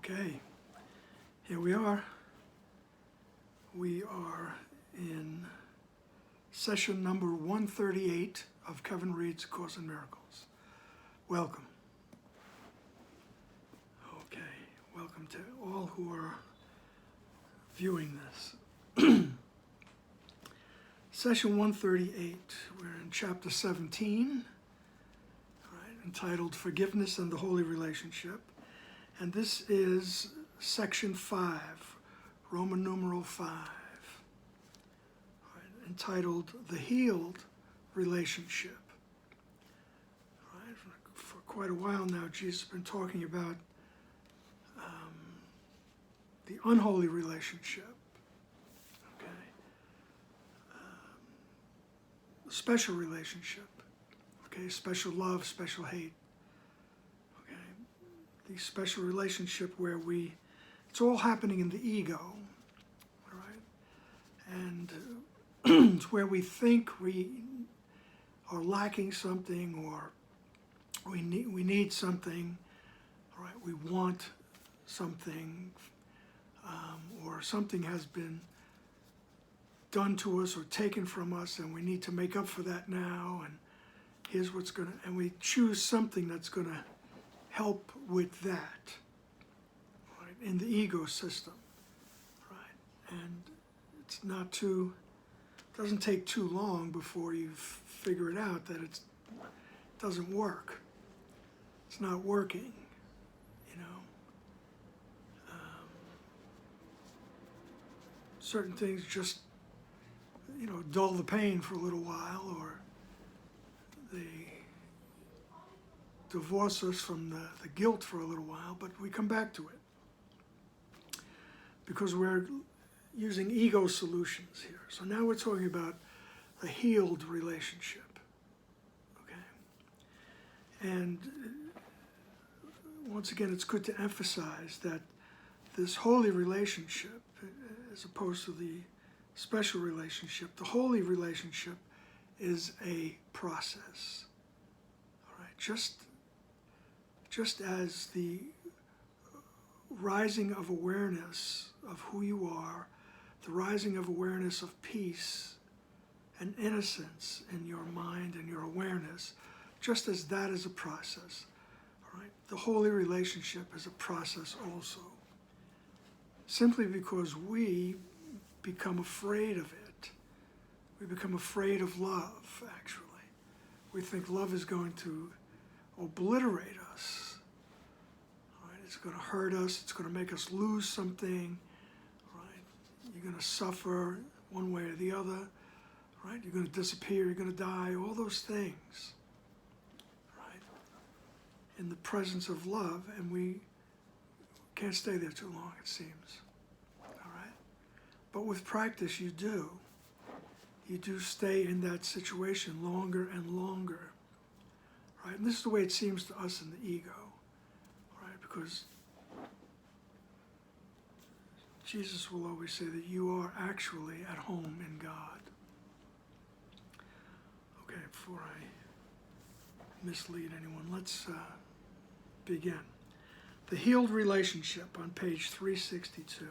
Okay, here we are. We are in session number 138 of Kevin Reads A Course in Miracles. Welcome. Okay, welcome to all who are viewing this. Session 138, we're in chapter 17, right, entitled Forgiveness and the Holy Relationship. And this is section 5, Roman numeral 5, right, entitled The Healed Relationship. Right, for quite a while now, Jesus has been talking about the unholy relationship, okay, special relationship, okay, special love, special hate. The special relationship where it's all happening in the ego, all right? And it's where we think we are lacking something, or we need something, all right? We want something, or something has been done to us or taken from us, and we need to make up for that now. And here's what's and we choose something that's gonna help with that, right, in the ego system, right? And it's doesn't take too long before you figure it out that it doesn't work. It's not working, you know. Certain things just, dull the pain for a little while, or they divorce us from the guilt for a little while, but we come back to it because we're using ego solutions here. So now we're talking about a healed relationship, okay? And once again, it's good to emphasize that this holy relationship, as opposed to the special relationship, the holy relationship is a process, all right? Just as the rising of awareness of who you are, the rising of awareness of peace and innocence in your mind and your awareness, just as that is a process, all right? The holy relationship is a process also. Simply because we become afraid of it. We become afraid of love, actually. We think love is going to obliterate us. Right? It's going to hurt us. It's going to make us lose something. Right? You're going to suffer one way or the other. Right? You're going to disappear. You're going to die. All those things. Right? In the presence of love, and we can't stay there too long, it seems. All right? But with practice, you do. You do stay in that situation longer and longer. Right? And this is the way it seems to us in the ego, right? Because Jesus will always say that you are actually at home in God. Okay, before I mislead anyone, let's begin. The healed relationship on page 362.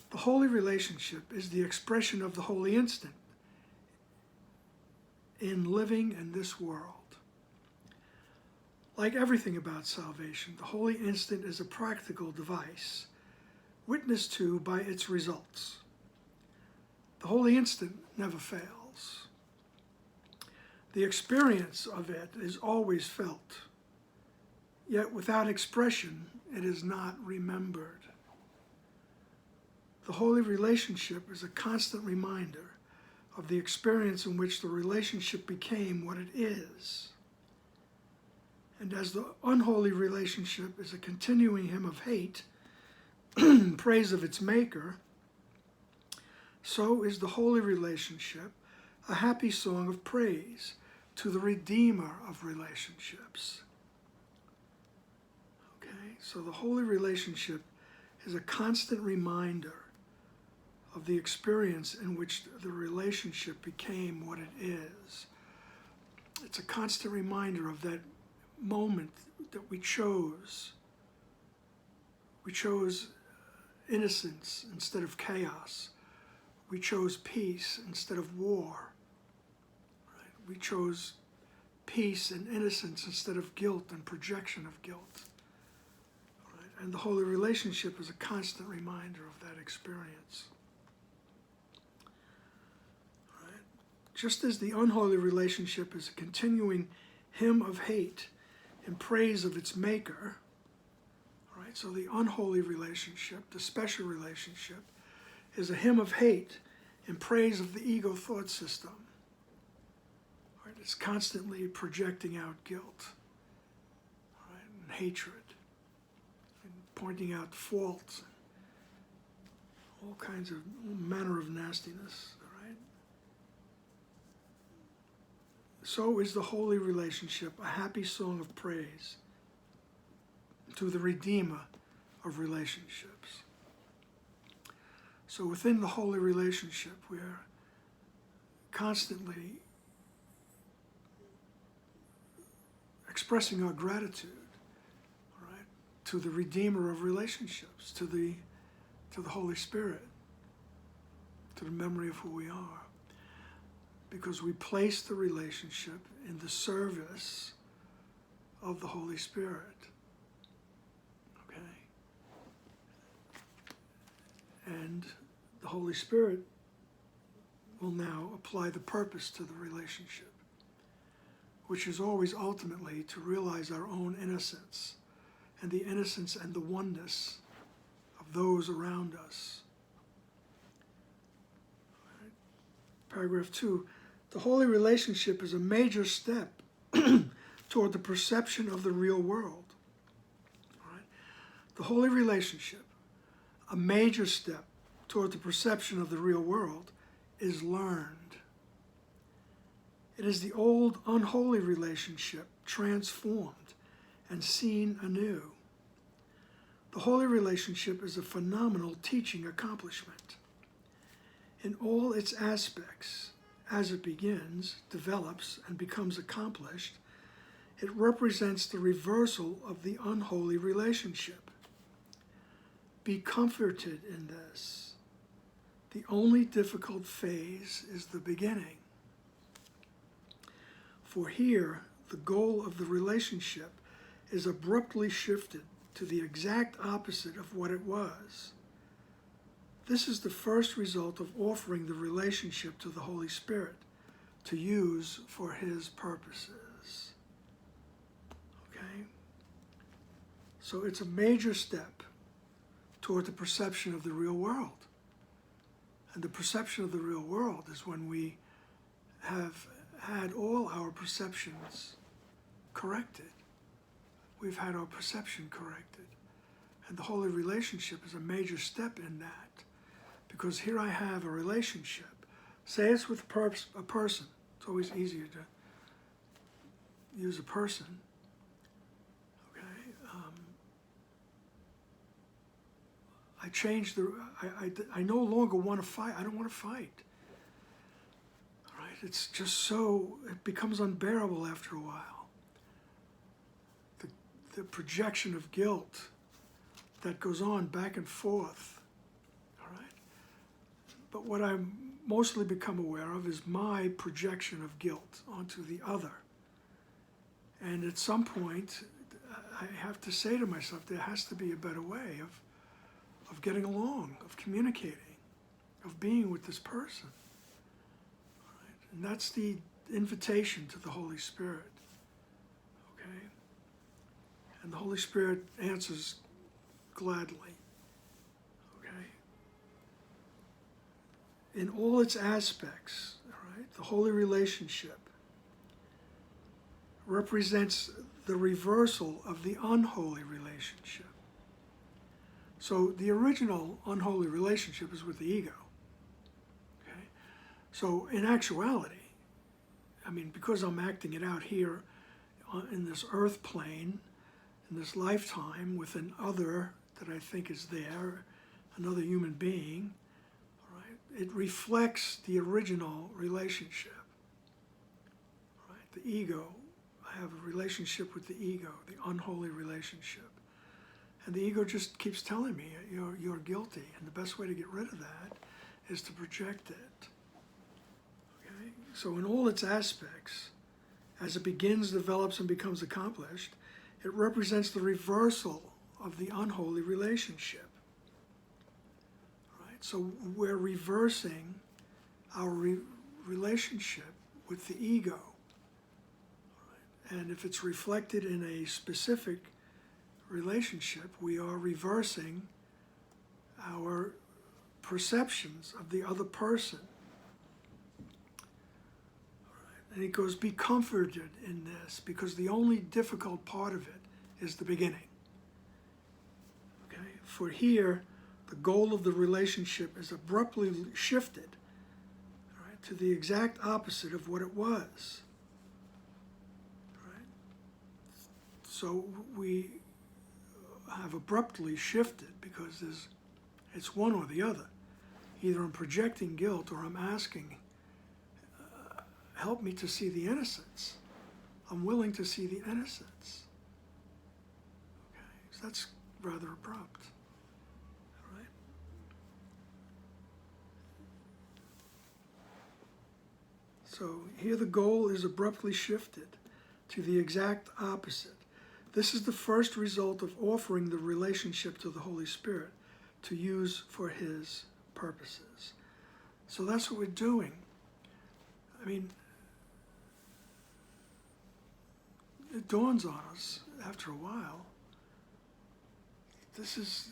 The holy relationship is the expression of the holy instant in living in this world. Like everything about salvation, the holy instant is a practical device, witnessed to by its results. The holy instant never fails. The experience of it is always felt, yet without expression, it is not remembered. The holy relationship is a constant reminder of the experience in which the relationship became what it is. And as the unholy relationship is a continuing hymn of hate, in praise of its maker, so is the holy relationship a happy song of praise to the Redeemer of relationships. Okay, so the holy relationship is a constant reminder of the experience in which the relationship became what it is. It's a constant reminder of that moment that we chose We chose innocence instead of chaos. We chose peace instead of war. Right? We chose peace and innocence instead of guilt and projection of guilt. Right? And the holy relationship is a constant reminder of that experience. Right? Just as the unholy relationship is a continuing hymn of hate in praise of its maker, right? So the unholy relationship, the special relationship, is a hymn of hate in praise of the ego thought system. Right? It's constantly projecting out guilt, right? And hatred, and pointing out faults, and all kinds of manner of nastiness. Right? So is the holy relationship a happy song of praise to the Redeemer of relationships. So within the holy relationship, we're constantly expressing our gratitude, right, to the Redeemer of relationships, to the Holy Spirit, to the memory of who we are, because we place the relationship in the service of the Holy Spirit. And the Holy Spirit will now apply the purpose to the relationship, which is always ultimately to realize our own innocence and the innocence and the oneness of those around us. Right. Paragraph 2, the holy relationship is a major step toward the perception of the real world. Right. The holy relationship, a major step toward the perception of the real world, is learned. It is the old unholy relationship transformed and seen anew. The holy relationship is a phenomenal teaching accomplishment. In all its aspects, as it begins, develops, and becomes accomplished, it represents the reversal of the unholy relationship. Be comforted in this. The only difficult phase is the beginning. For here, the goal of the relationship is abruptly shifted to the exact opposite of what it was. This is the first result of offering the relationship to the Holy Spirit to use for His purposes. Okay? So it's a major step toward the perception of the real world. And the perception of the real world is when we have had all our perceptions corrected. We've had our perception corrected. And the holy relationship is a major step in that. Because here I have a relationship. Say it's with a person. It's always easier to use a person. I changed I no longer want to fight. I don't want to fight. All right? It's just so, it becomes unbearable after a while. The projection of guilt that goes on back and forth. All right? But what I'm mostly become aware of is my projection of guilt onto the other. And at some point, I have to say to myself, there has to be a better way of getting along, of communicating, of being with this person. Right? And that's the invitation to the Holy Spirit. Okay? And the Holy Spirit answers gladly. Okay? In all its aspects, all right, the holy relationship represents the reversal of the unholy relationship. So the original unholy relationship is with the ego. Okay? So in actuality, I mean, because I'm acting it out here in this earth plane, in this lifetime with an other that I think is there, another human being, all right, it reflects the original relationship. All right? The ego, I have a relationship with the ego, the unholy relationship. And the ego just keeps telling me, you're guilty. And the best way to get rid of that is to project it. Okay? So in all its aspects, as it begins, develops, and becomes accomplished, it represents the reversal of the unholy relationship. Right? So we're reversing our relationship with the ego. Right? And if it's reflected in a specific relationship, we are reversing our perceptions of the other person. And he goes, be comforted in this, because the only difficult part of it is the beginning. Okay? For here, the goal of the relationship is abruptly shifted, right, to the exact opposite of what it was. Right? So we have abruptly shifted because it's one or the other. Either I'm projecting guilt or I'm asking, help me to see the innocence. I'm willing to see the innocence. Okay, so that's rather abrupt. All right? So here the goal is abruptly shifted to the exact opposite. This is the first result of offering the relationship to the Holy Spirit to use for His purposes. So that's what we're doing. I mean, it dawns on us after a while, this is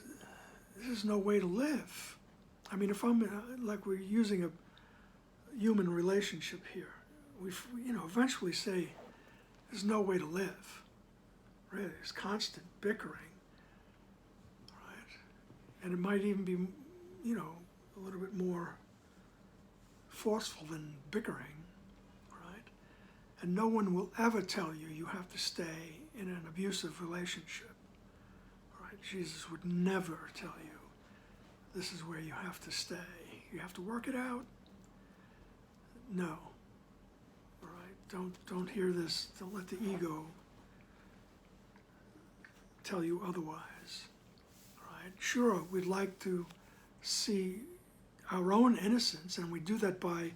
no way to live. I mean, if I'm, like we're using a human relationship here, we eventually say, there's no way to live. Really, it's constant bickering, right? And it might even be, a little bit more forceful than bickering, right? And no one will ever tell you you have to stay in an abusive relationship, right? Jesus would never tell you this is where you have to stay. You have to work it out. No, all right? Don't hear this. Don't let the ego tell you otherwise. All right? Sure, we'd like to see our own innocence, and we do that by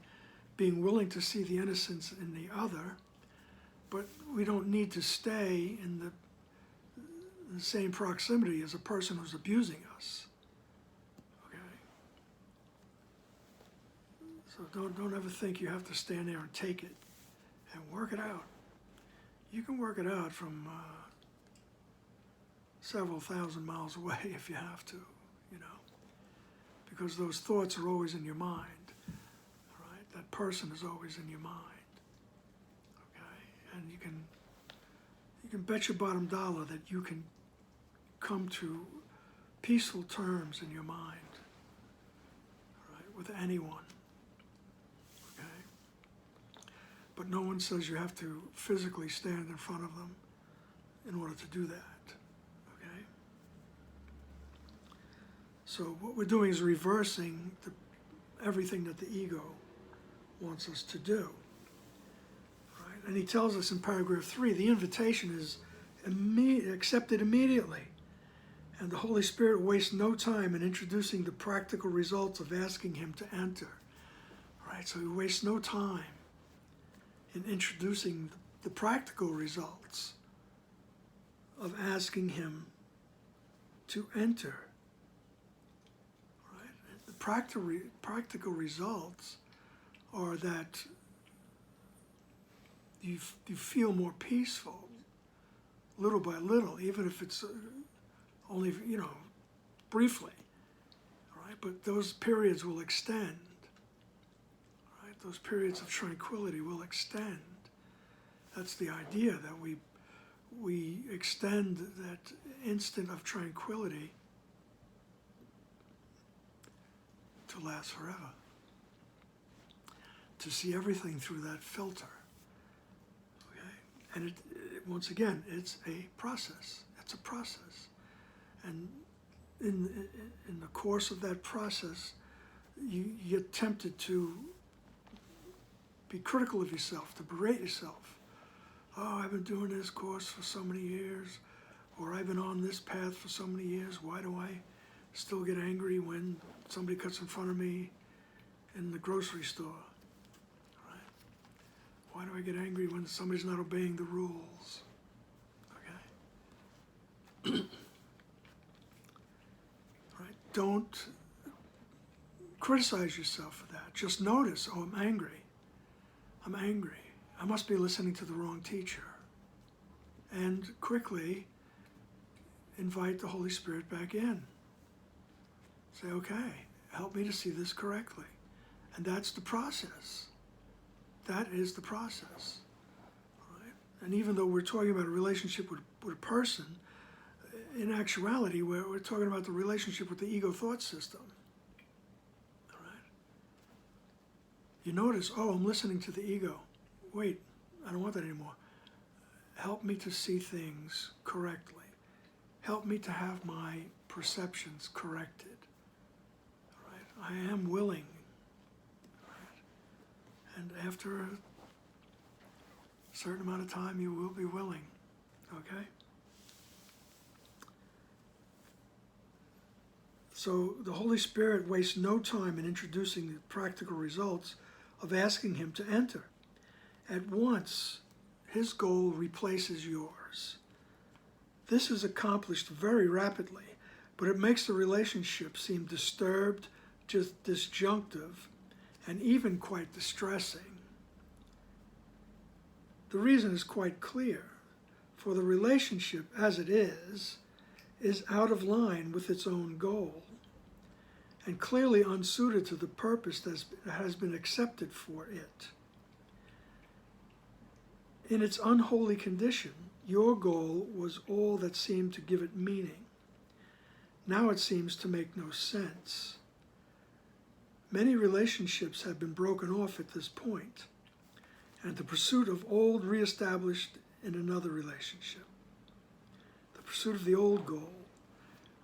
being willing to see the innocence in the other, but we don't need to stay in the same proximity as a person who's abusing us. Okay? So don't ever think you have to stand there and take it and work it out. You can work it out from several thousand miles away if you have to, because those thoughts are always in your mind, right? That person is always in your mind, okay? And you can bet your bottom dollar that you can come to peaceful terms in your mind, right, with anyone, okay? But no one says you have to physically stand in front of them in order to do that. So what we're doing is reversing everything that the ego wants us to do. Right? And he tells us in paragraph 3, the invitation is accepted immediately. And the Holy Spirit wastes no time in introducing the practical results of asking him to enter. Right? So he wastes no time in introducing the practical results of asking him to enter. Practical results are that you feel more peaceful little by little, even if it's only, briefly, right? But those periods will extend, right? Those periods of tranquility will extend. That's the idea, that we extend that instant of tranquility to last forever, to see everything through that filter. Okay, and it once again, it's a process. It's a process, and in the course of that process, you get tempted to be critical of yourself, to berate yourself. Oh, I've been doing this course for so many years. or I've been on this path for so many years, why do I still get angry when somebody cuts in front of me in the grocery store? Right? Why do I get angry when somebody's not obeying the rules? Okay? Right? Don't criticize yourself for that. Just notice, oh, I'm angry. I'm angry. I must be listening to the wrong teacher. And quickly invite the Holy Spirit back in. Say, okay, help me to see this correctly. And that's the process. That is the process. Right? And even though we're talking about a relationship with a person, in actuality, we're talking about the relationship with the ego thought system. All right? You notice, oh, I'm listening to the ego. Wait, I don't want that anymore. Help me to see things correctly. Help me to have my perceptions corrected. Right? I am willing. Right? And after a certain amount of time, you will be willing. Okay? So the Holy Spirit wastes no time in introducing the practical results of asking Him to enter. At once, His goal replaces yours. This is accomplished very rapidly, but it makes the relationship seem disturbed, just disjunctive, and even quite distressing. The reason is quite clear. For the relationship, as it is out of line with its own goal, and clearly unsuited to the purpose that has been accepted for it. In its unholy condition, your goal was all that seemed to give it meaning. Now it seems to make no sense. Many relationships have been broken off at this point, and the pursuit of old reestablished in another relationship. The pursuit of the old goal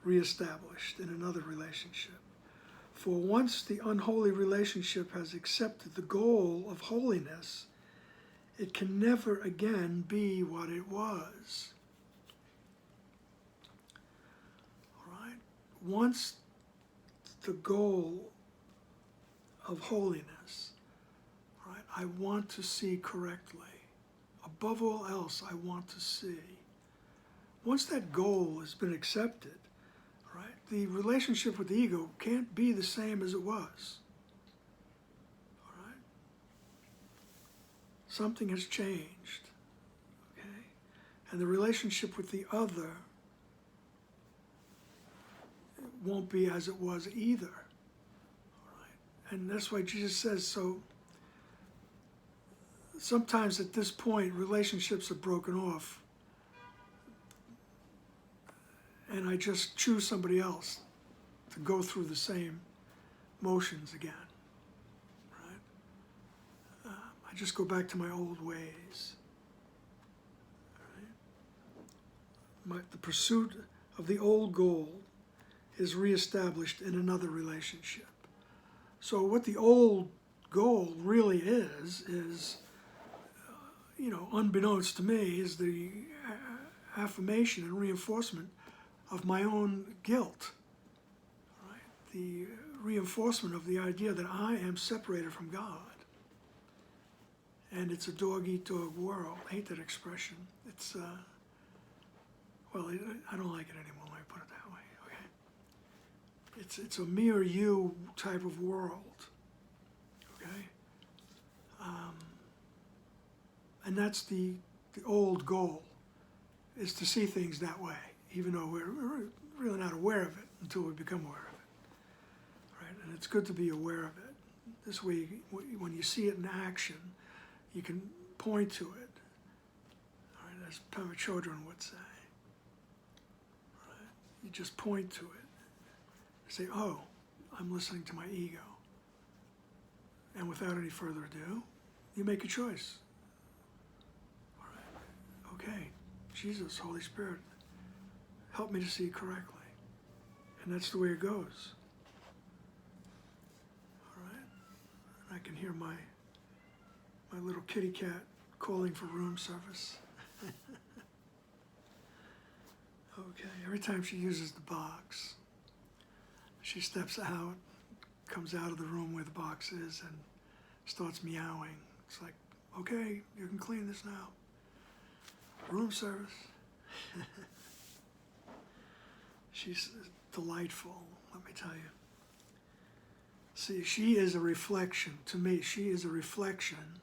reestablished in another relationship. For once the unholy relationship has accepted the goal of holiness, it can never again be what it was. All right? Once the goal of holiness, all right, I want to see correctly. Above all else, I want to see. Once that goal has been accepted, all right, the relationship with the ego can't be the same as it was. Something has changed, okay? And the relationship with the other won't be as it was either, all right? And that's why Jesus says, so sometimes at this point, relationships are broken off, and I just choose somebody else to go through the same motions again. I just go back to my old ways. Right? The pursuit of the old goal is reestablished in another relationship. So what the old goal really is unbeknownst to me, is the affirmation and reinforcement of my own guilt. Right? The reinforcement of the idea that I am separated from God. And it's a dog-eat-dog world. I hate that expression. It's, I don't like it anymore, let me put it that way, okay? It's a mere you type of world, okay? And that's the old goal, is to see things that way, even though we're really not aware of it until we become aware of it, right? And it's good to be aware of it. This way, when you see it in action, you can point to it, all right, as Pema Chodron would say. Right? You just point to it. Say, oh, I'm listening to my ego. And without any further ado, you make a choice. All right. Okay, Jesus, Holy Spirit, help me to see correctly. And that's the way it goes. All right. And I can hear my little kitty cat calling for room service. Okay, every time she uses the box, she steps out, comes out of the room where the box is, and starts meowing. It's like, okay, you can clean this now. Room service. She's delightful, let me tell you. See, she is a reflection, to me, she is a reflection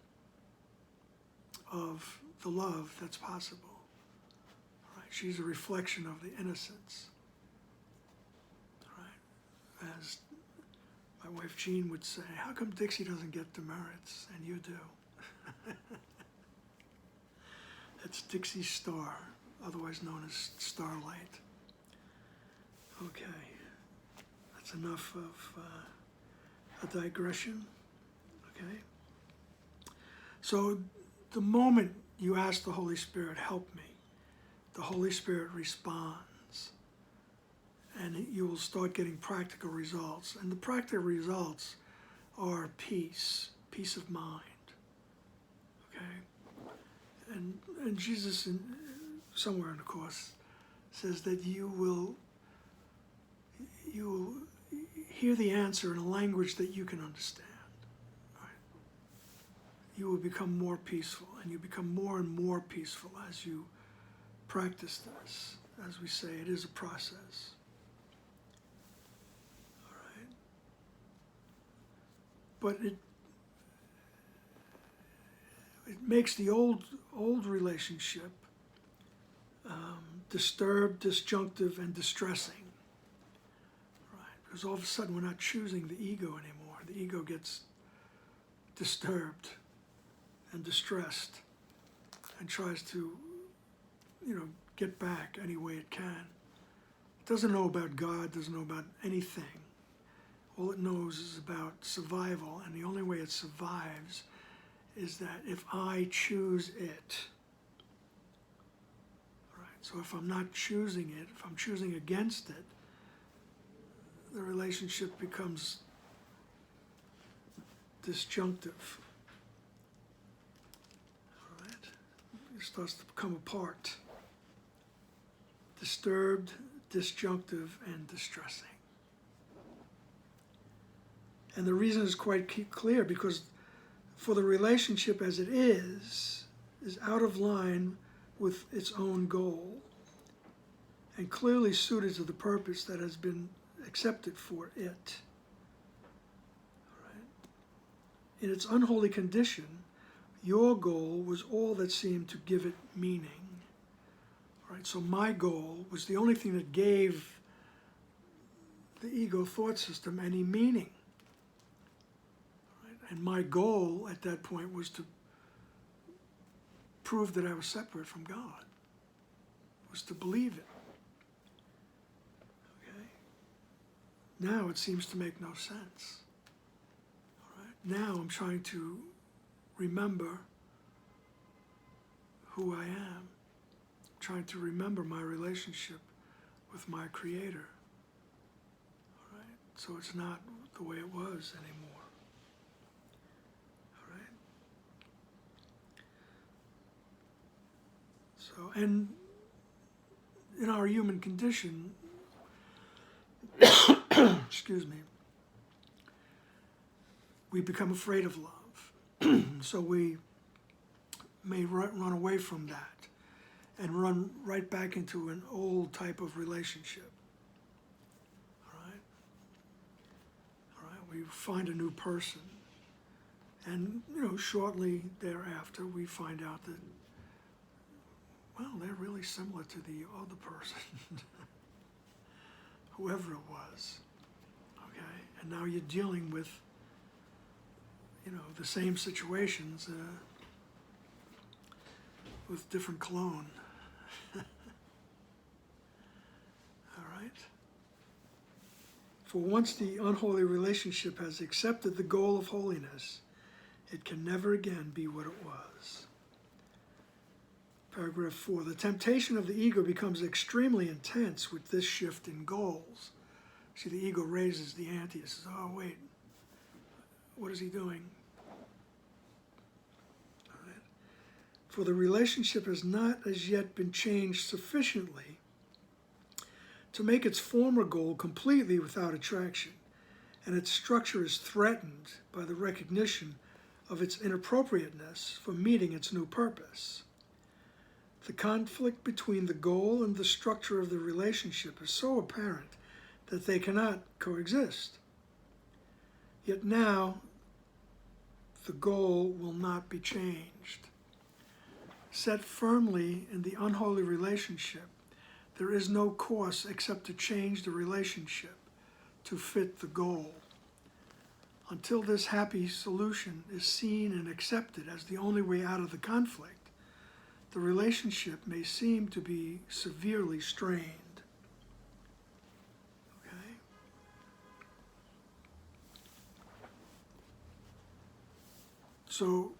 of the love that's possible. Right? She's a reflection of the innocence. Right? As my wife Jean would say, how come Dixie doesn't get demerits and you do? It's Dixie's star, otherwise known as starlight. Okay, that's enough of a digression. Okay? So the moment you ask the Holy Spirit, help me, the Holy Spirit responds, and you will start getting practical results. And the practical results are peace, peace of mind. Okay? And Jesus, somewhere in the Course, says that you will hear the answer in a language that you can understand. Right? You will become more peaceful, and you become more and more peaceful as you practice this. As we say, it is a process. All right? But it makes the old relationship disturbed, disjunctive, and distressing. Because all of a sudden we're not choosing the ego anymore. The ego gets disturbed and distressed and tries to, get back any way it can. It doesn't know about God, doesn't know about anything. All it knows is about survival, and the only way it survives is that if I choose it. All right, so if I'm not choosing it, if I'm choosing against it, the relationship becomes disjunctive. All right? It starts to become apart. Disturbed, disjunctive, and distressing. And the reason is quite clear, because for the relationship as it is out of line with its own goal and clearly suited to the purpose that has been accepted for it. Right? In its unholy condition, your goal was all that seemed to give it meaning. Right? So my goal was the only thing that gave the ego thought system any meaning. Right? And my goal at that point was to prove that I was separate from God, was to believe it. Now it seems to make no sense. All right? Now I'm trying to remember who I am. I'm trying to remember my relationship with my Creator. All right? So it's not the way it was anymore. All right? So, and in our human condition, excuse me, we become afraid of love. So we may run away from that and run right back into an old type of relationship. All right? All right, we find a new person. And, shortly thereafter, we find out that, well, they're really similar to the other person. Whoever it was, okay? And now you're dealing with, the same situations with different clone. All right? For once the unholy relationship has accepted the goal of holiness, it can never again be what it was. Paragraph 4, the temptation of the ego becomes extremely intense with this shift in goals. See, the ego raises the ante. It says, oh, wait, what is he doing? All right. For the relationship has not as yet been changed sufficiently to make its former goal completely without attraction, and its structure is threatened by the recognition of its inappropriateness for meeting its new purpose. The conflict between the goal and the structure of the relationship is so apparent that they cannot coexist. Yet now, the goal will not be changed. Set firmly in the unholy relationship, there is no course except to change the relationship to fit the goal. Until this happy solution is seen and accepted as the only way out of the conflict, the relationship may seem to be severely strained. Okay? So,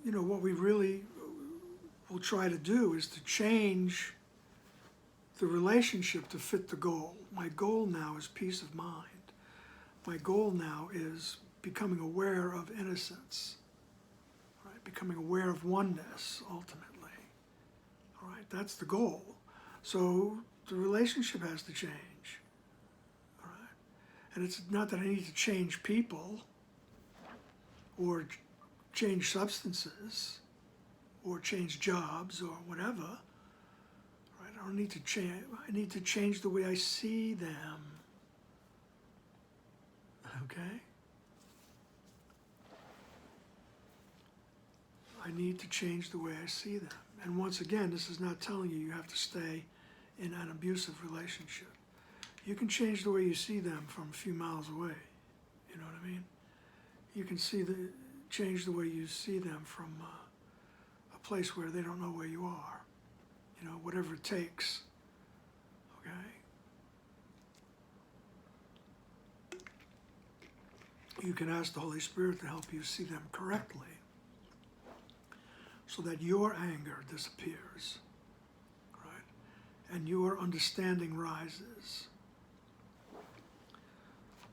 what we really will try to do is to change the relationship to fit the goal. My goal now is peace of mind. My goal now is becoming aware of innocence, right? Becoming aware of oneness, ultimately. All right, that's the goal. So the relationship has to change. All right, and it's not that I need to change people or change substances or change jobs or whatever. Right? I don't need to change. I need to change the way I see them. Okay? I need to change the way I see them. And once again, this is not telling you you have to stay in an abusive relationship. You can change the way you see them from a few miles away. You know what I mean? You can change the way you see them from a place where they don't know where you are. Whatever it takes. Okay? You can ask the Holy Spirit to help you see them correctly so that your anger disappears, right? And your understanding rises.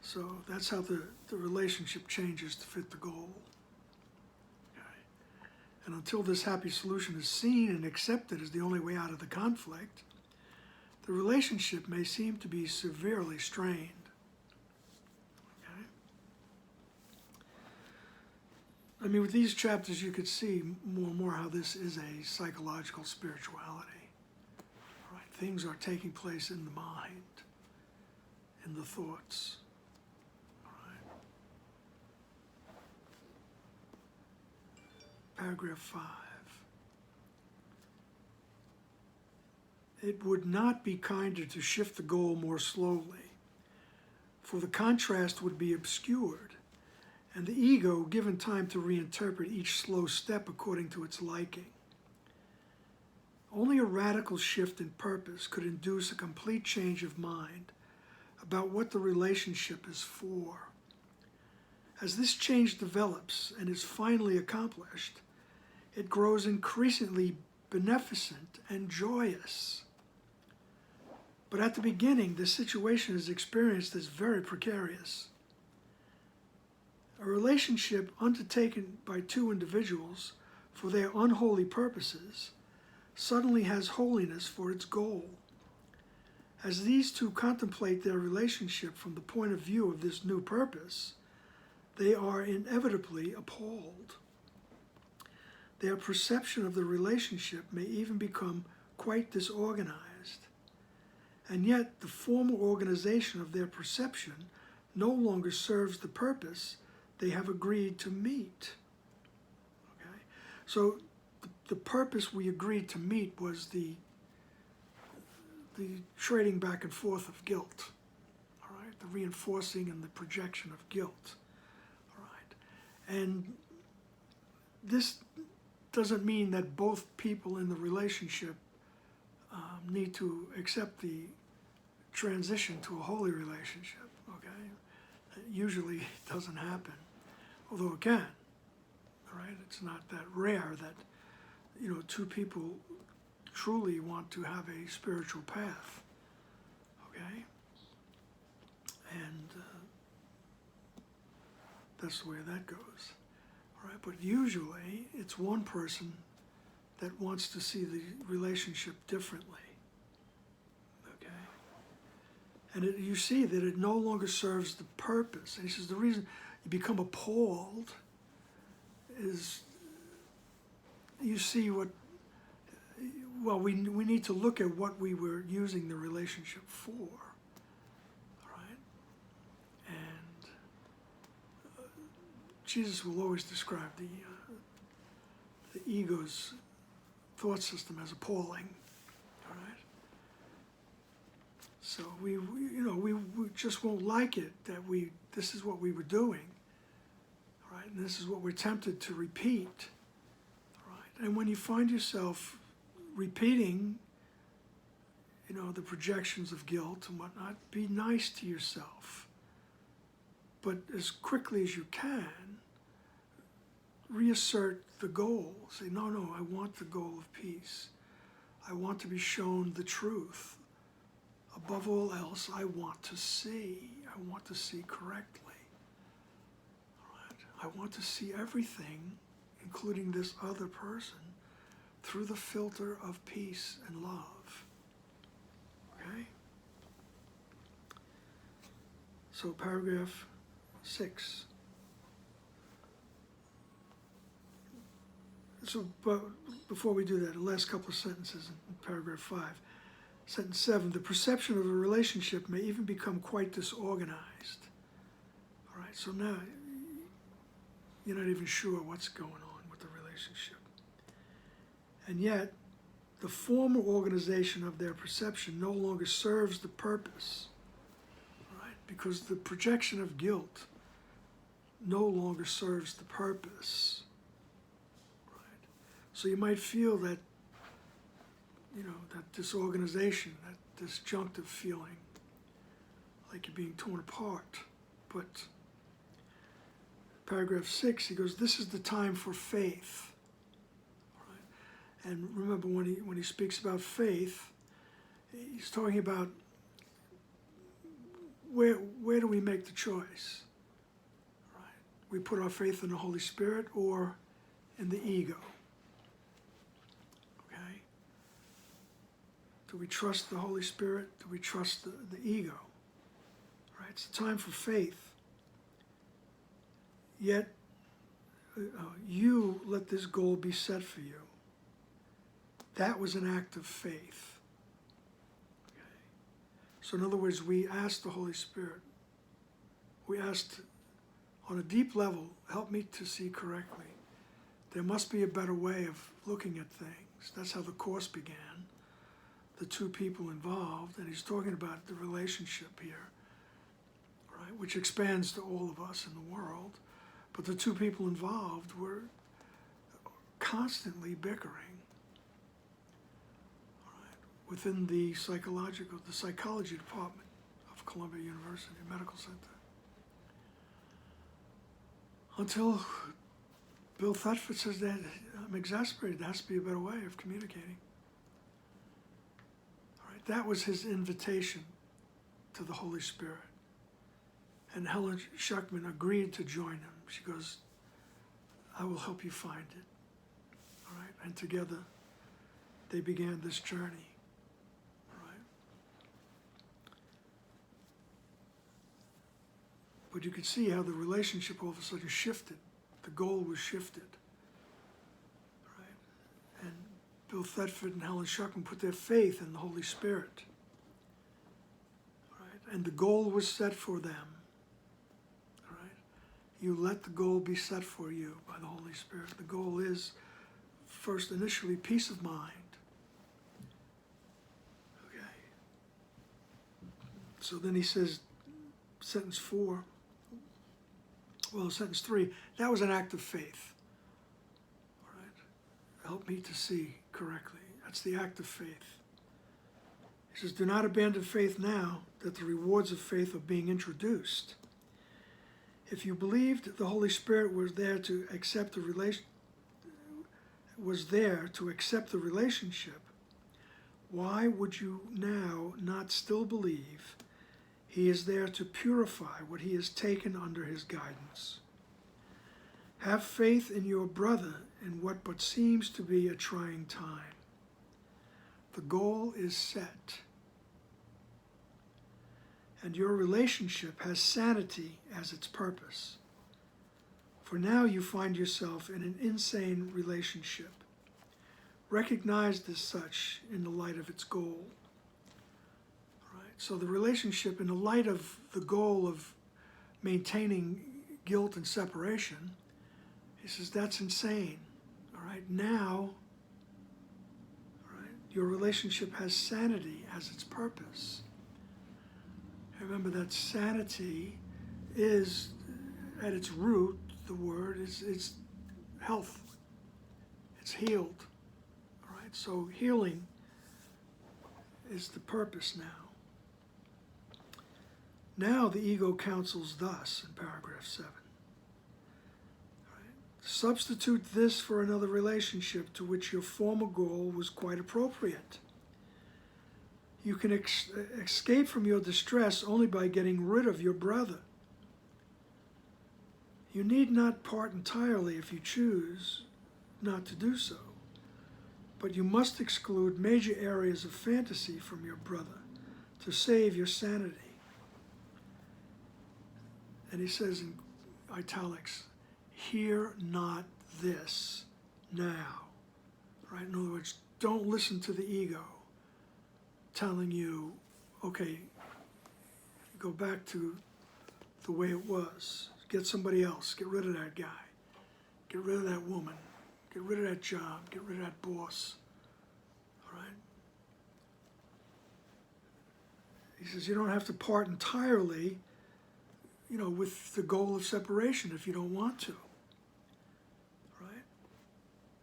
So that's how the relationship changes to fit the goal. Okay? And until this happy solution is seen and accepted as the only way out of the conflict, the relationship may seem to be severely strained. I mean, with these chapters, you could see more and more how this is a psychological spirituality. Right? Things are taking place in the mind, in the thoughts. Right? Paragraph 5. It would not be kinder to shift the goal more slowly, for the contrast would be obscured, and the ego given time to reinterpret each slow step according to its liking. Only a radical shift in purpose could induce a complete change of mind about what the relationship is for. As this change develops and is finally accomplished, it grows increasingly beneficent and joyous. But at the beginning, the situation is experienced as very precarious. A relationship undertaken by two individuals for their unholy purposes suddenly has holiness for its goal. As these two contemplate their relationship from the point of view of this new purpose, they are inevitably appalled. Their perception of the relationship may even become quite disorganized. And yet the formal organization of their perception no longer serves the purpose they have agreed to meet. Okay? So the purpose we agreed to meet was the trading back and forth of guilt. All right? The reinforcing and the projection of guilt. All right? And this doesn't mean that both people in the relationship need to accept the transition to a holy relationship. Okay? It usually doesn't happen. Although it can, right? It's not that rare that, two people truly want to have a spiritual path, okay? And that's the way that goes, all right? But usually it's one person that wants to see the relationship differently, And you see that it no longer serves the purpose. And he says the reason you become appalled is you see what, well, we need to look at what we were using the relationship for, right? And Jesus will always describe the ego's thought system as appalling, all right? So we just won't like it that this is what we were doing, right? And this is what we're tempted to repeat, right? And when you find yourself repeating, the projections of guilt and whatnot, be nice to yourself. But as quickly as you can, reassert the goal. Say, no, I want the goal of peace. I want to be shown the truth. Above all else, I want to see. I want to see correctly. All right? I want to see everything, including this other person, through the filter of peace and love. Okay? So paragraph 6. So, but before we do that, the last couple of sentences in paragraph 5. Sentence 7, the perception of a relationship may even become quite disorganized. All right, so now you're not even sure what's going on with the relationship. And yet, the former organization of their perception no longer serves the purpose, right? Because the projection of guilt no longer serves the purpose, right? So you might feel that, that disorganization, that disjunctive feeling, like you're being torn apart. But paragraph 6, he goes, this is the time for faith. And remember, when he speaks about faith, he's talking about where do we make the choice? Right? We put our faith in the Holy Spirit or in the ego. Okay? Do we trust the Holy Spirit? Do we trust the ego? Right? It's a time for faith. Yet, you let this goal be set for you. That was an act of faith. Okay. So in other words, we asked the Holy Spirit, we asked on a deep level, help me to see correctly. There must be a better way of looking at things. That's how the Course began. The two people involved, and he's talking about the relationship here, right, which expands to all of us in the world. But the two people involved were constantly bickering. Within the psychology department of Columbia University Medical Center. Until Bill Thetford says that I'm exasperated, there has to be a better way of communicating. All right, that was his invitation to the Holy Spirit. And Helen Schuckman agreed to join him. She goes, I will help you find it. All right, and together they began this journey. But you could see how the relationship all of a sudden shifted. The goal was shifted. Right? And Bill Thetford and Helen Schuckman put their faith in the Holy Spirit. Right? And the goal was set for them. Right? You let the goal be set for you by the Holy Spirit. The goal is, first, initially, peace of mind. Okay. So then he says, sentence 4, sentence 3, that was an act of faith. All right? Help me to see correctly. That's the act of faith. He says, do not abandon faith now that the rewards of faith are being introduced. If you believed the Holy Spirit was there to accept the relationship, why would you now not still believe He is there to purify what he has taken under his guidance? Have faith in your brother in what but seems to be a trying time. The goal is set. and your relationship has sanity as its purpose. For now you find yourself in an insane relationship, recognized as such in the light of its goal. Right? So the relationship, in the light of the goal of maintaining guilt and separation, he says that's insane. All right, now, all right, your relationship has sanity as its purpose. Remember that sanity is, at its root, the word is health. It's healed. All right, so healing is the purpose now. Now the ego counsels thus in paragraph 7. Right? Substitute this for another relationship to which your former goal was quite appropriate. You can escape from your distress only by getting rid of your brother. You need not part entirely if you choose not to do so, but you must exclude major areas of fantasy from your brother to save your sanity. And he says in italics, hear not this now. Right? In other words, don't listen to the ego telling you, okay, go back to the way it was. Get somebody else. Get rid of that guy. Get rid of that woman. Get rid of that job. Get rid of that boss. All right? He says you don't have to part entirely, with the goal of separation if you don't want to. Right?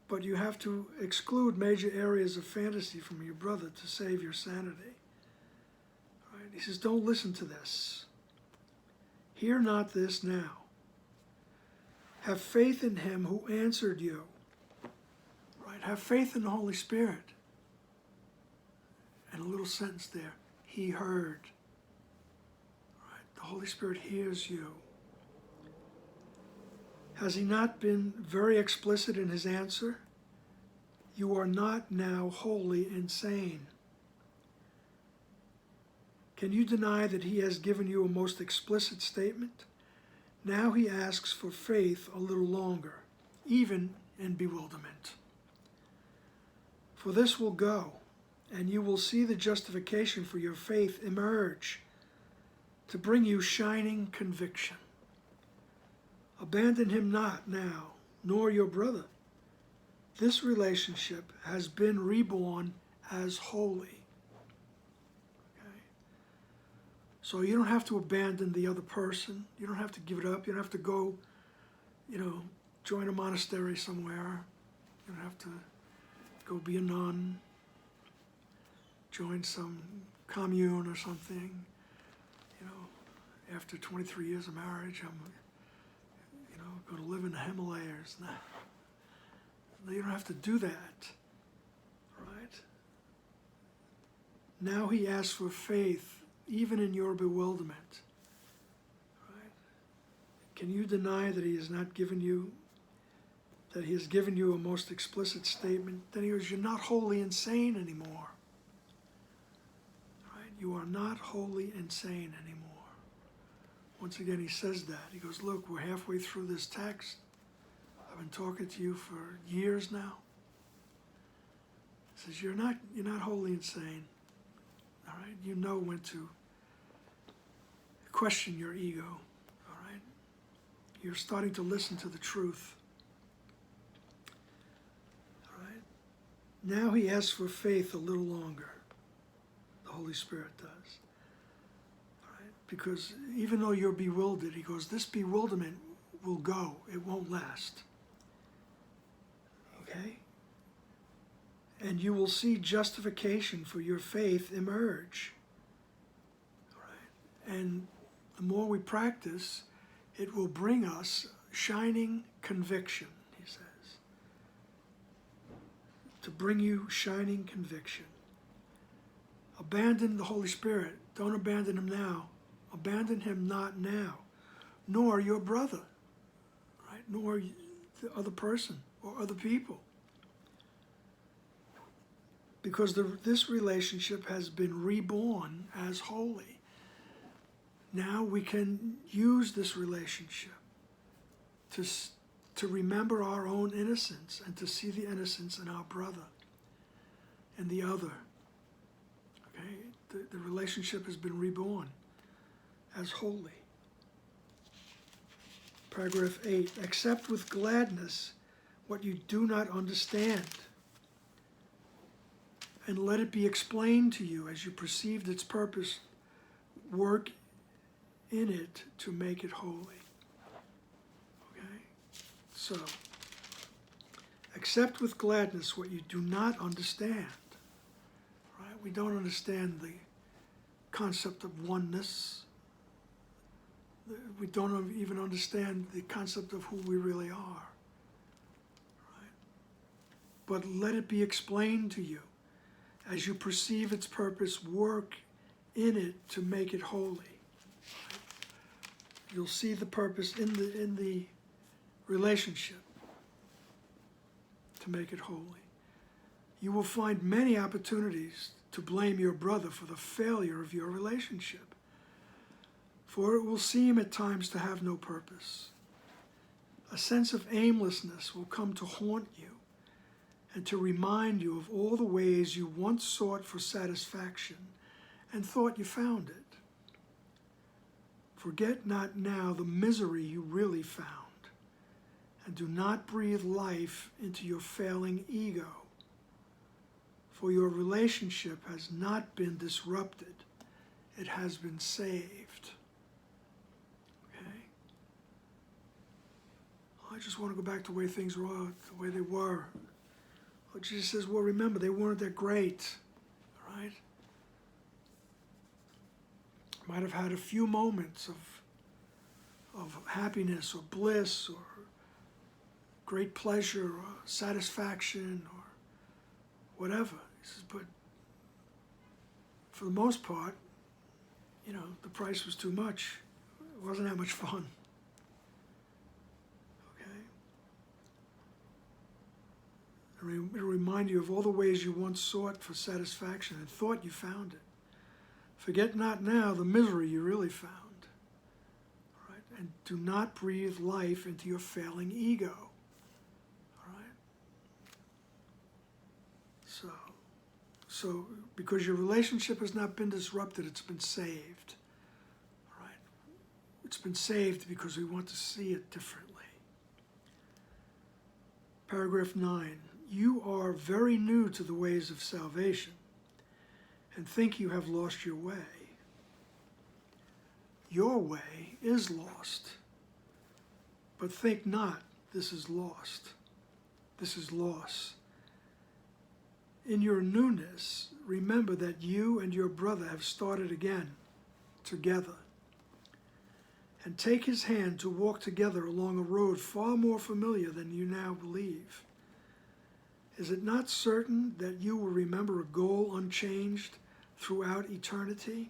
But you have to exclude major areas of fantasy from your brother to save your sanity. Right? He says, don't listen to this. Hear not this now. Have faith in him who answered you. Right? Have faith in the Holy Spirit. And a little sentence there. He heard. Right? The Holy Spirit hears you. Has he not been very explicit in his answer? You are not now wholly insane. Can you deny that he has given you a most explicit statement? Now he asks for faith a little longer, even in bewilderment. For this will go, and you will see the justification for your faith emerge to bring you shining conviction. Abandon him not now, nor your brother. This relationship has been reborn as holy. Okay? So you don't have to abandon the other person. You don't have to give it up. You don't have to go, join a monastery somewhere. You don't have to go be a nun, join some commune or something. After 23 years of marriage, I'm going to live in the Himalayas. You don't have to do that, right? Now he asks for faith, even in your bewilderment, right? Can you deny that he has not given you, that he has given you a most explicit statement? Then he goes, you're not wholly insane anymore, right? You are not wholly insane anymore. Once again, he says that. He goes, look, we're halfway through this text. I've been talking to you for years now. He says, you're not wholly insane. All right? You know when to question your ego. All right? You're starting to listen to the truth. All right? Now he asks for faith a little longer. The Holy Spirit does. Because even though you're bewildered, he goes, this bewilderment will go. It won't last. Okay? And you will see justification for your faith emerge. All right? And the more we practice, it will bring us shining conviction, he says. To bring you shining conviction. Abandon the Holy Spirit. Don't abandon him now. Abandon him not now, nor your brother, right? Nor the other person or other people. Because this relationship has been reborn as holy. Now we can use this relationship to remember our own innocence and to see the innocence in our brother and the other. Okay? The relationship has been reborn as holy. Paragraph 8, accept with gladness what you do not understand, and let it be explained to you as you perceived its purpose. Work in it to make it holy. Okay? So, accept with gladness what you do not understand. Right? We don't understand the concept of oneness. We don't even understand the concept of who we really are. Right? But let it be explained to you. As you perceive its purpose, work in it to make it holy. Right? You'll see the purpose in the relationship to make it holy. You will find many opportunities to blame your brother for the failure of your relationship, for it will seem at times to have no purpose. A sense of aimlessness will come to haunt you and to remind you of all the ways you once sought for satisfaction and thought you found it. Forget not now the misery you really found, and do not breathe life into your failing ego, for your relationship has not been disrupted, it has been saved. Okay? I just want to go back to the way things were, the way they were. But Jesus says, well, remember, they weren't that great, right? Might have had a few moments of happiness or bliss or great pleasure or satisfaction or whatever. He says, but for the most part, the price was too much. It wasn't that much fun. It'll remind you of all the ways you once sought for satisfaction and thought you found it. Forget not now the misery you really found. Right? And do not breathe life into your failing ego. All right? So because your relationship has not been disrupted, it's been saved. All right? It's been saved because we want to see it differently. Paragraph 9. You are very new to the ways of salvation and think you have lost your way. Your way is lost, but think not this is lost. This is loss. In your newness, remember that you and your brother have started again together, and take his hand to walk together along a road far more familiar than you now believe. Is it not certain that you will remember a goal unchanged throughout eternity?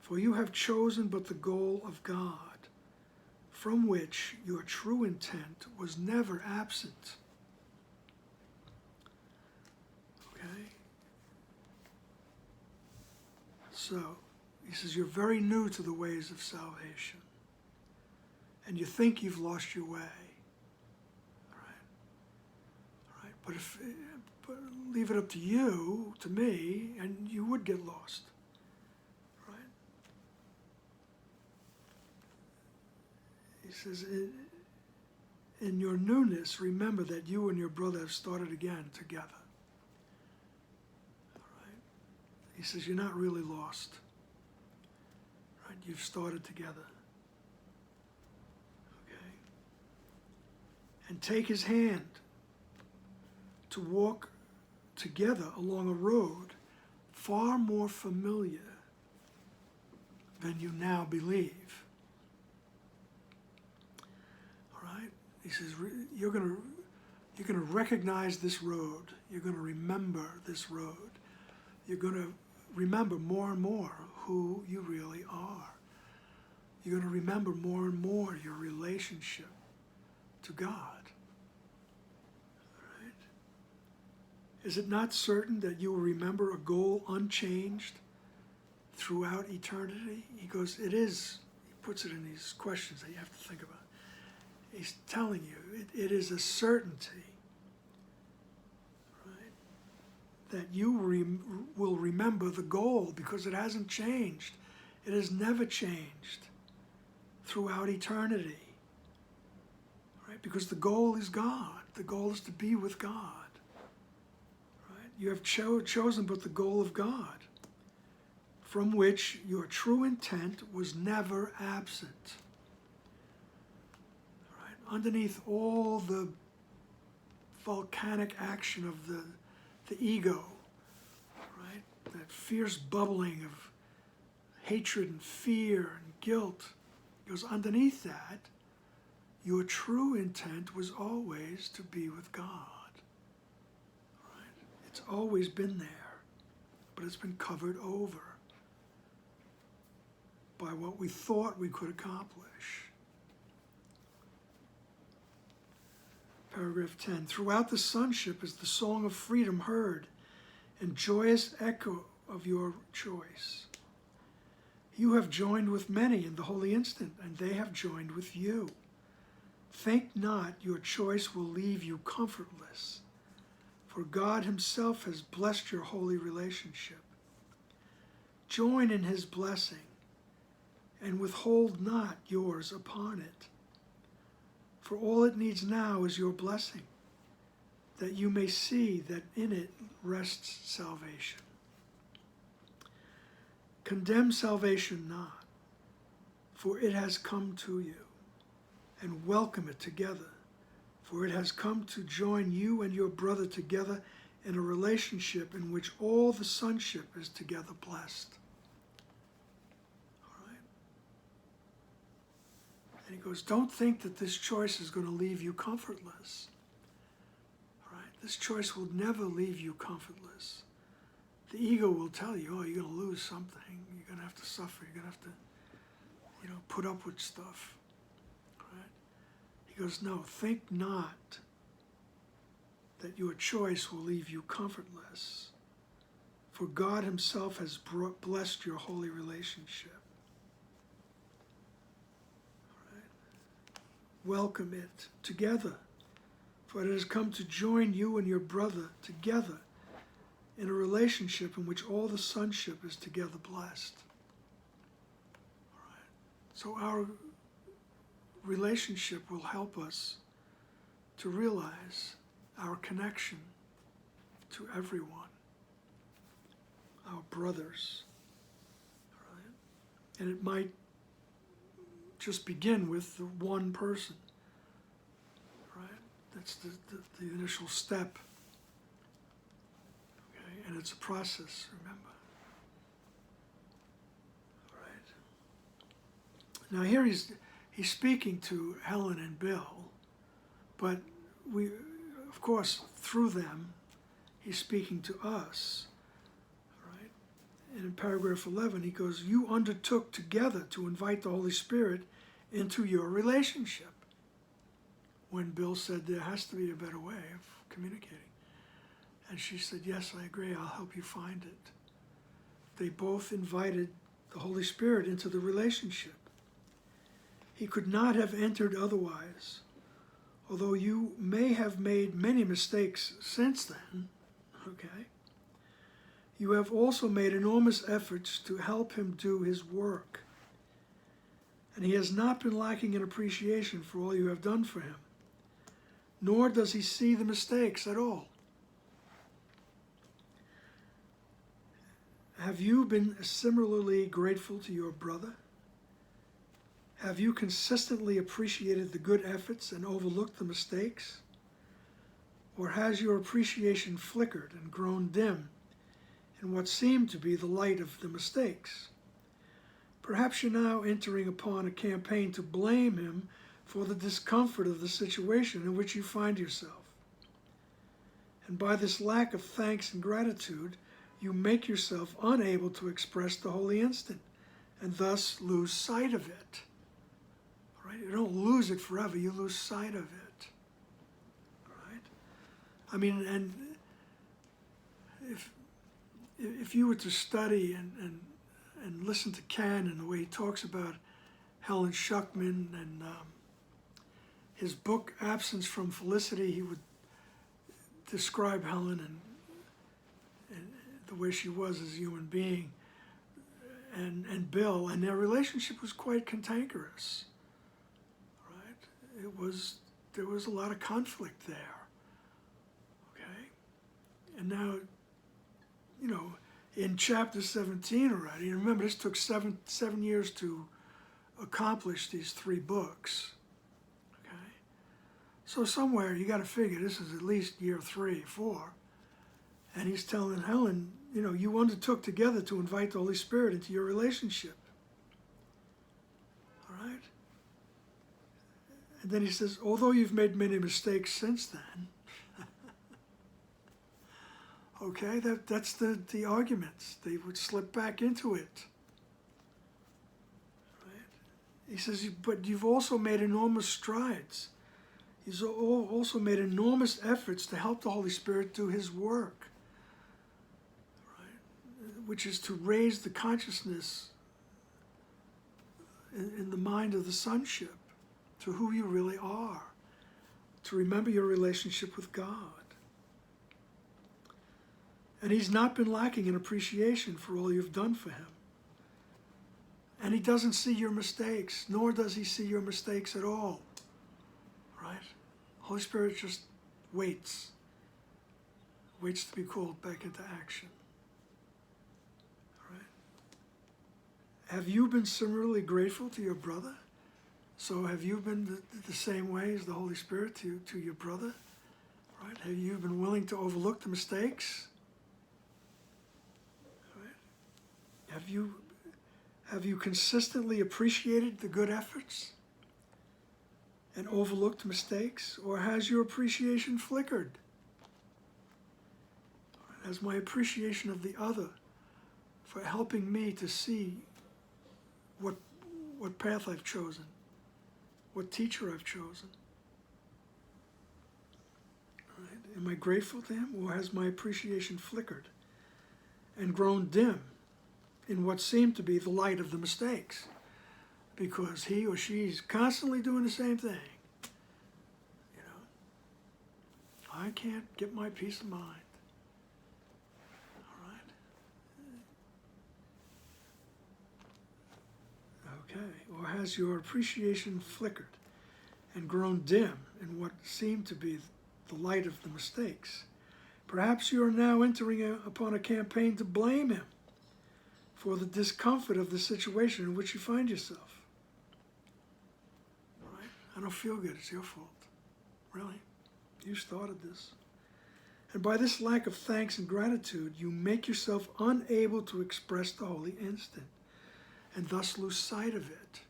For you have chosen but the goal of God, from which your true intent was never absent. Okay? So, he says, you're very new to the ways of salvation, and you think you've lost your way. But leave it up to you, to me, and you would get lost, right? He says, in your newness, remember that you and your brother have started again together. All right? He says, you're not really lost, right? You've started together. Okay? And take his hand to walk together along a road far more familiar than you now believe. All right? He says, you're going to recognize this road. You're going to remember this road. You're going to remember more and more who you really are. You're going to remember more and more your relationship to God. Is it not certain that you will remember a goal unchanged throughout eternity? He goes, it is. He puts it in these questions that you have to think about. He's telling you, it is a certainty, right, that you will remember the goal, because it hasn't changed. It has never changed throughout eternity, right? Because the goal is God. The goal is to be with God. You have chosen but the goal of God, from which your true intent was never absent. Right? Underneath all the volcanic action of the ego, right? That fierce bubbling of hatred and fear and guilt, goes underneath that, your true intent was always to be with God. It's always been there, but it's been covered over by what we thought we could accomplish. Paragraph 10. Throughout the sonship is the song of freedom heard, and joyous echo of your choice. You have joined with many in the holy instant, and they have joined with you. Think not your choice will leave you comfortless, for God himself has blessed your holy relationship. Join in his blessing, and withhold not yours upon it. For all it needs now is your blessing, that you may see that in it rests salvation. Condemn salvation not, for it has come to you, and welcome it together. For it has come to join you and your brother together in a relationship in which all the sonship is together blessed. All right? And he goes, don't think that this choice is going to leave you comfortless. All right? This choice will never leave you comfortless. The ego will tell you, oh, you're going to lose something. You're going to have to suffer. You're going to have to, put up with stuff. He goes, no, think not that your choice will leave you comfortless, for God himself has blessed your holy relationship. All right. Welcome it together, for it has come to join you and your brother together in a relationship in which all the sonship is together blessed. All right. So our relationship will help us to realize our connection to everyone, our brothers, right? And it might just begin with the one person, right? That's the initial step, okay? And it's a process, remember. All right. Now here he's speaking to Helen and Bill, but we, of course, through them, he's speaking to us, right? And in paragraph 11, he goes, you undertook together to invite the Holy Spirit into your relationship. When Bill said there has to be a better way of communicating. And she said, yes, I agree, I'll help you find it. They both invited the Holy Spirit into the relationship. He could not have entered otherwise, although you may have made many mistakes since then, okay? You have also made enormous efforts to help him do his work. And he has not been lacking in appreciation for all you have done for him, nor does he see the mistakes at all. Have you been similarly grateful to your brother? Have you consistently appreciated the good efforts and overlooked the mistakes? Or has your appreciation flickered and grown dim in what seemed to be the light of the mistakes? Perhaps you're now entering upon a campaign to blame him for the discomfort of the situation in which you find yourself. And by this lack of thanks and gratitude, you make yourself unable to express the holy instant and thus lose sight of it. Right? You don't lose it forever, you lose sight of it. Right? I mean, and if you were to study and listen to Ken and the way he talks about Helen Schuckman and his book, Absence from Felicity, he would describe Helen and the way she was as a human being, and Bill, and their relationship was quite cantankerous, right? There was a lot of conflict there, okay? And now, you know, in chapter 17 already, and remember this took seven years to accomplish these 3 books, okay? So somewhere you got to figure this is at least year 3, 4, and he's telling Helen, you know, you undertook together to invite the Holy Spirit into your relationship, all right? And then he says, although you've made many mistakes since then, okay, that's the arguments. They would slip back into it. Right? He says, but you've also made enormous strides. He's also made enormous efforts to help the Holy Spirit do his work, right? Which is to raise the consciousness in the mind of the sonship to who you really are, to remember your relationship with God. And he's not been lacking in appreciation for all you've done for him. And he doesn't see your mistakes, nor does he see your mistakes at all, right? Holy Spirit just waits to be called back into action, all right? Have you been similarly grateful to your brother? So have you been the same way as the Holy Spirit to your brother, right? Have you been willing to overlook the mistakes? Have you consistently appreciated the good efforts and overlooked mistakes, or has your appreciation flickered? Has my appreciation of the other for helping me to see what path I've chosen, what teacher I've chosen? All right. Am I grateful to him, or has my appreciation flickered and grown dim in what seemed to be the light of the mistakes, because he or she's constantly doing the same thing? You know, I can't get my peace of mind. All right. Okay. Or has your appreciation flickered and grown dim in what seemed to be the light of the mistakes? Perhaps you are now entering upon a campaign to blame him for the discomfort of the situation in which you find yourself. All right? I don't feel good. It's your fault. Really? You started this. And by this lack of thanks and gratitude, you make yourself unable to express the holy instant and thus lose sight of it.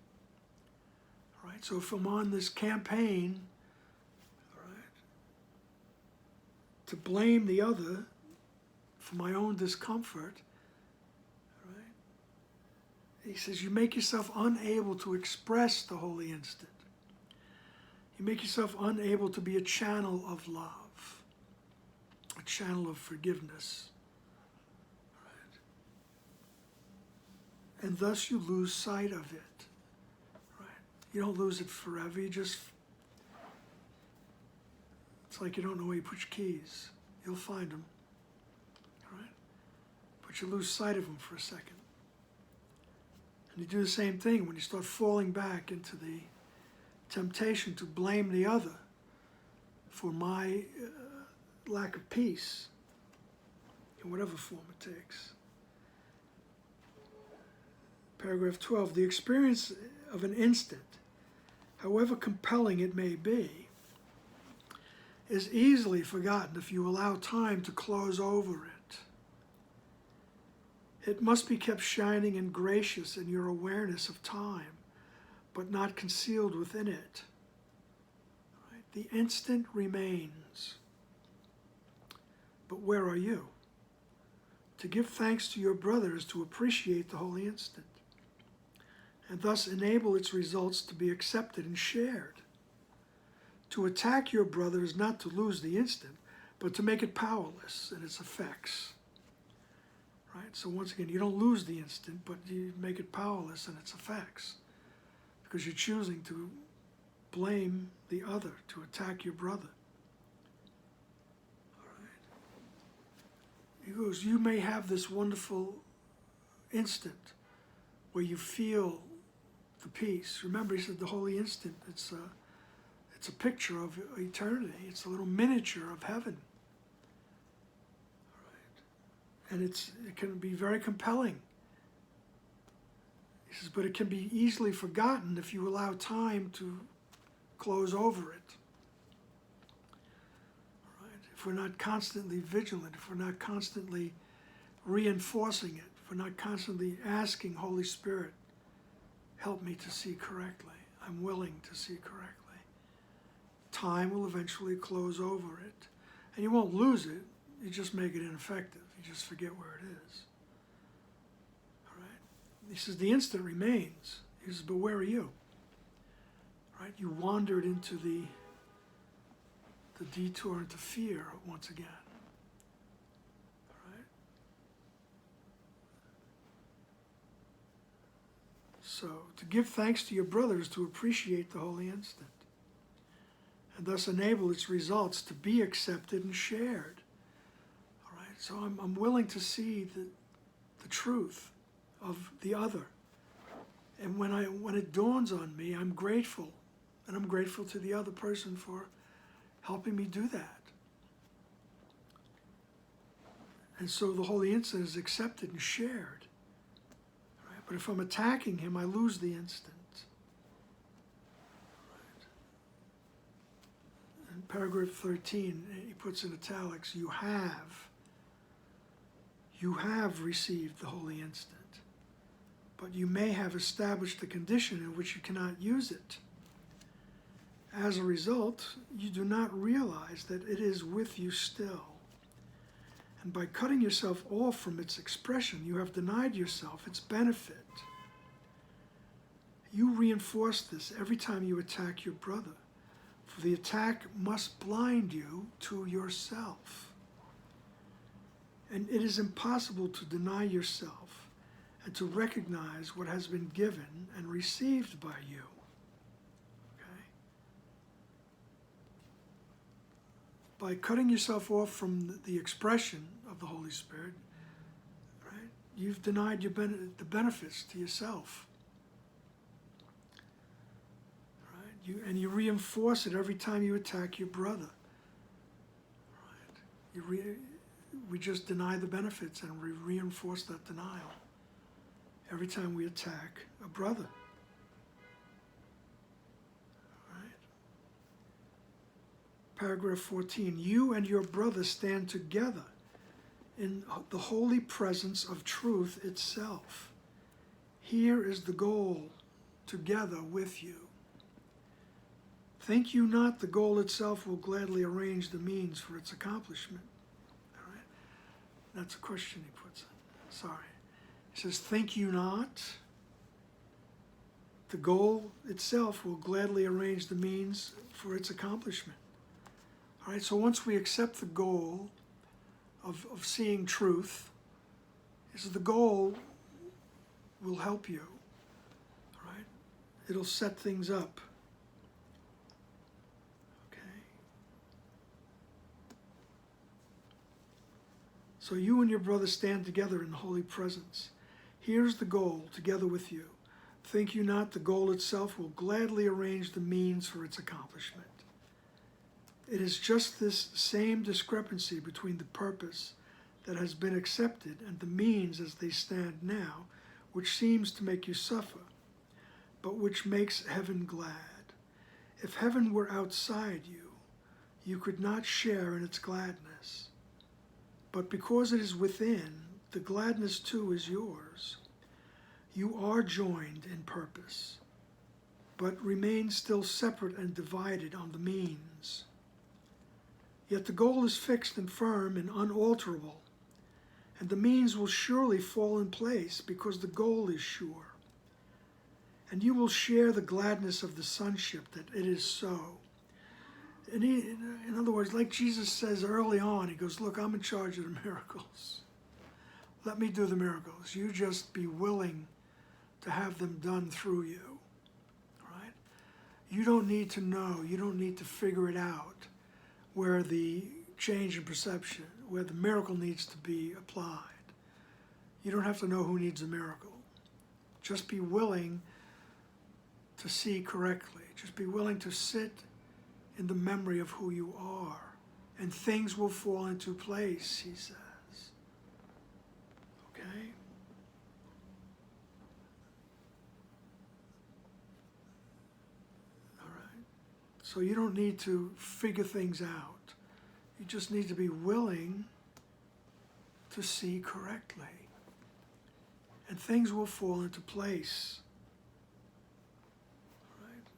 All right? So if I'm on this campaign, all right, to blame the other for my own discomfort, he says, you make yourself unable to express the holy instant. You make yourself unable to be a channel of love, a channel of forgiveness. Right? And thus you lose sight of it. Right? You don't lose it forever. It's like you don't know where you put your keys. You'll find them. Right? But you lose sight of them for a second. And you do the same thing when you start falling back into the temptation to blame the other for my lack of peace, in whatever form it takes. Paragraph 12, the experience of an instant, however compelling it may be, is easily forgotten if you allow time to close over it. It must be kept shining and gracious in your awareness of time, but not concealed within it. Right? The instant remains. But where are you? To give thanks to your brother is to appreciate the holy instant, and thus enable its results to be accepted and shared. To attack your brother is not to lose the instant, but to make it powerless in its effects. right? So once again, you don't lose the instant, but you make it powerless in its effects because you're choosing to blame the other, to attack your brother. All right. He goes, you may have this wonderful instant where you feel the peace. Remember, he said the holy instant, it's a picture of eternity. It's a little miniature of heaven. All right. And it can be very compelling. He says, but it can be easily forgotten if you allow time to close over it. All right. If we're not constantly vigilant, if we're not constantly reinforcing it, if we're not constantly asking Holy Spirit, help me to see correctly. I'm willing to see correctly. Time will eventually close over it. And you won't lose it, you just make it ineffective. You just forget where it is. All right? He says, the instant remains. He says, but where are you? All right? You wandered into the detour into fear once again. All right? So, to give thanks to your brothers to appreciate the holy instant, and thus enable its results to be accepted and shared. All right, so I'm willing to see the truth of the other, and when it dawns on me, I'm grateful, and I'm grateful to the other person for helping me do that. And so the holy instant is accepted and shared. All right, but if I'm attacking him, I lose the instant. Paragraph 13, he puts in italics, you have received the holy instant, but you may have established a condition in which you cannot use it. As a result, you do not realize that it is with you still. And by cutting yourself off from its expression, you have denied yourself its benefit. You reinforce this every time you attack your brother. For the attack must blind you to yourself. And it is impossible to deny yourself and to recognize what has been given and received by you. Okay? By cutting yourself off from the expression of the Holy Spirit, right, you've denied the benefits to yourself. And you reinforce it every time you attack your brother. Right? We just deny the benefits and we reinforce that denial every time we attack a brother. Right? Paragraph 14, you and your brother stand together in the holy presence of truth itself. Here is the goal, together with you. Think you not the goal itself will gladly arrange the means for its accomplishment? All right? That's a question he puts in. Sorry. He says, think you not the goal itself will gladly arrange the means for its accomplishment? All right, so once we accept the goal of seeing truth, he says the goal will help you. All right? It'll set things up. So you and your brother stand together in holy presence. Here's the goal, together with you. Think you not the goal itself will gladly arrange the means for its accomplishment? It is just this same discrepancy between the purpose that has been accepted and the means as they stand now, which seems to make you suffer, but which makes heaven glad. If heaven were outside you, you could not share in its gladness. But because it is within, the gladness too is yours. You are joined in purpose, but remain still separate and divided on the means. Yet the goal is fixed and firm and unalterable, and the means will surely fall in place because the goal is sure. And you will share the gladness of the sonship that it is so. And in other words, like Jesus says early on, he goes, look, I'm in charge of the miracles. let me do the miracles. You just be willing to have them done through you. Right? You don't need to know. You don't need to figure it out where the change in perception, where the miracle needs to be applied. You don't have to know who needs a miracle. Just be willing to see correctly. Just be willing to sit in the memory of who you are. And things will fall into place, he says. Okay? All right. So you don't need to figure things out. You just need to be willing to see correctly. And things will fall into place. Right?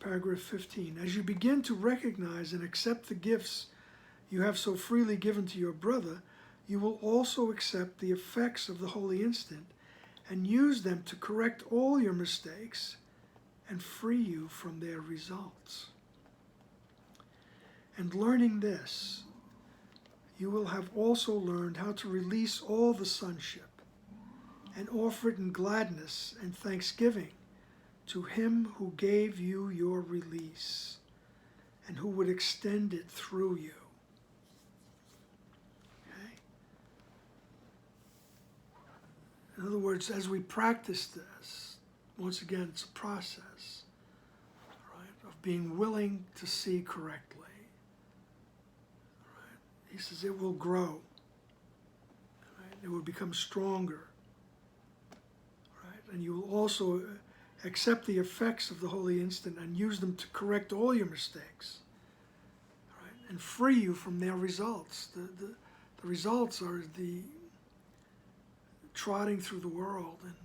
Paragraph 15. As you begin to recognize and accept the gifts you have so freely given to your brother, you will also accept the effects of the holy instant and use them to correct all your mistakes and free you from their results. And learning this, you will have also learned how to release all the sonship and offer it in gladness and thanksgiving to him who gave you your release and who would extend it through you. Okay? In other words, as we practice this, once again, it's a process, right, of being willing to see correctly. He says it will grow. Right? It will become stronger. Right? And you will also accept the effects of the holy instant and use them to correct all your mistakes. Right? And free you from their results. The results are the trotting through the world and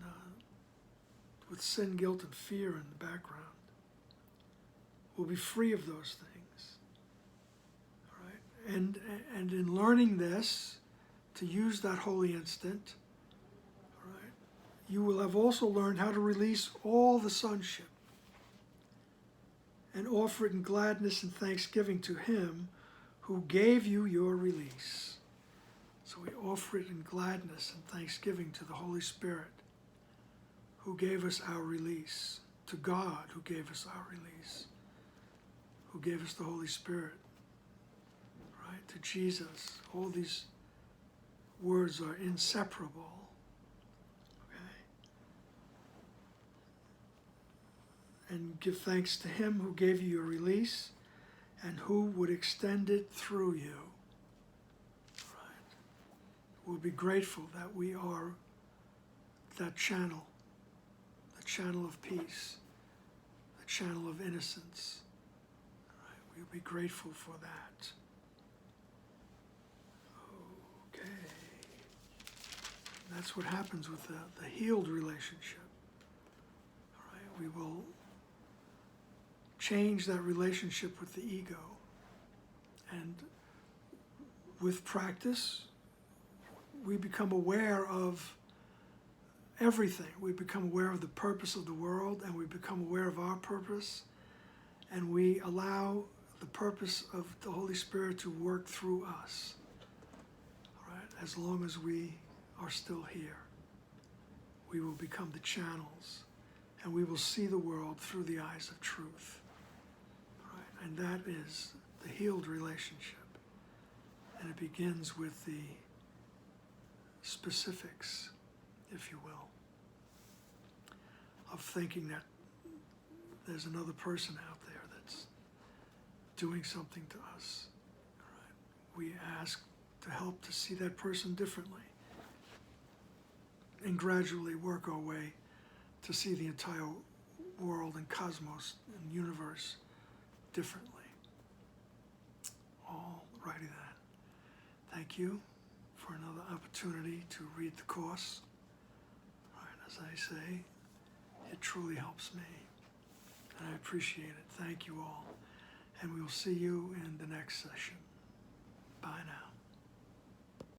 with sin, guilt, and fear in the background. We'll be free of those things. And in learning this, to use that holy instant, right, you will have also learned how to release all the sonship and offer it in gladness and thanksgiving to him who gave you your release. So we offer it in gladness and thanksgiving to the Holy Spirit who gave us our release, to God who gave us our release, who gave us the Holy Spirit. To Jesus. All these words are inseparable. Okay? And give thanks to him who gave you your release and who would extend it through you. Right? We'll be grateful that we are that channel, the channel of peace, the channel of innocence. Right? We'll be grateful for that. That's what happens with the healed relationship. All right? We will change that relationship with the ego. And with practice, we become aware of everything. We become aware of the purpose of the world, and we become aware of our purpose, and we allow the purpose of the Holy Spirit to work through us. All right? As long as we are still here, we will become the channels, and we will see the world through the eyes of truth. Right? And that is the healed relationship. And it begins with the specifics, if you will, of thinking that there's another person out there that's doing something to us. All right? We ask to help to see that person differently, and gradually work our way to see the entire world and cosmos and universe differently. All righty then. Thank you for another opportunity to read the course. All right, as I say, it truly helps me, and I appreciate it. Thank you all, and we'll see you in the next session. Bye now.